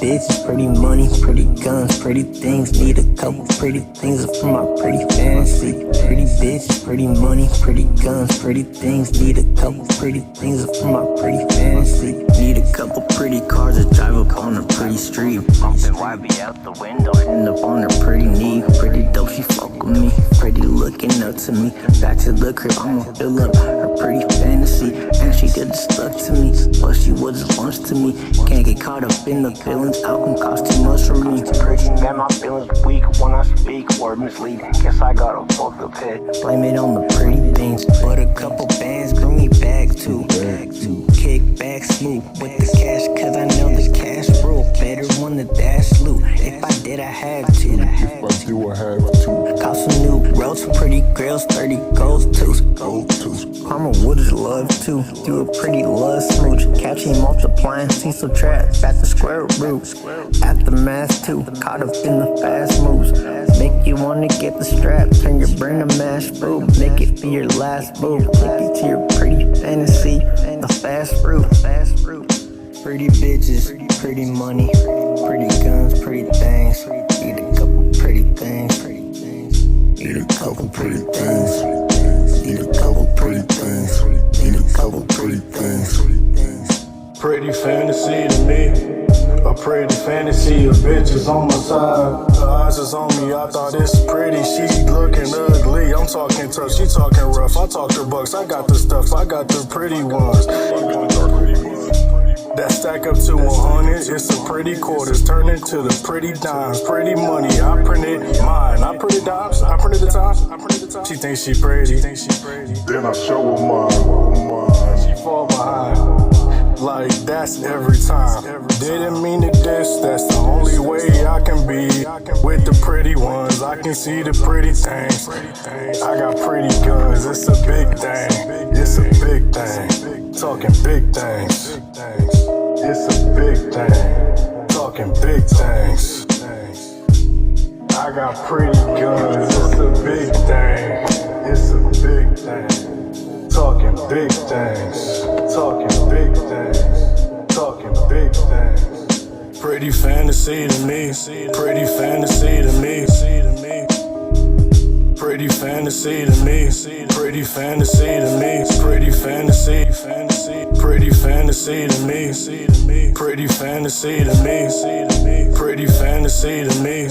bitches, pretty money, pretty guns, pretty things. Need a couple pretty things for my pretty fantasy. Pretty bitches, pretty money, pretty guns, pretty things. Need a couple pretty things for my pretty fantasy. Need a couple pretty cars to drive up on a pretty street. Bumping YB out the window, end up on her pretty knee. Pretty dope, she fuck with me. Pretty looking up to me. Back to the crib, I'ma fill up her pretty fantasy. And she could've stuck to me, but she was a lunch to me. Can't get caught up in the feelings, album cost too much for me. Pretty man, my feelings weak when I speak, word misleading. Guess I got a fucked up head, blame it on the pretty things. But a couple bands grew me back too. Kick back smooth with the cash, cause I know the cash rule. Better one to dash loot. If I did, I had to. Caught some new roads, pretty grills, 30 gold tooth. Karma would've loved to do a pretty love smooch. Catching, multiplying, Cecil trap at the square root. At the math too, caught up in the fast moves. Make you wanna get the strap, turn your brain to mash food. Make it be your last move, take it to your pretty fantasy. The fast fruit. Pretty bitches, pretty money, pretty guns, pretty things. Need a couple pretty things. Need a couple pretty things. Need a couple pretty things. Need a couple pretty things. Pretty fantasy to me. A pretty fantasy of bitches on my side. The eyes is on me, I thought it's pretty. She looking ugly, I'm talking tough, she talking rough. I talk to bucks, I got the stuff, I got the pretty ones. That stack up to 100, it's a pretty quarters, turn into the pretty dimes, pretty money. I printed mine, I printed dimes, I printed the time. She thinks she pretty, then I show her mine. She fall behind, like that's every time. Didn't mean to diss, that's the only way I can be with the pretty ones. I can see the pretty things. I got pretty guns, it's a big thing. It's a big thing, talking big things. It's a big thing, talking big things. I got pretty guns, it's a big thing. It's a big thing, talking big things. Talking big things, talking big things. Pretty fantasy to me, pretty fantasy to me. Pretty fantasy to me, pretty fantasy to me. Pretty fantasy, pretty fantasy to me. Pretty fantasy to me, pretty fantasy to me.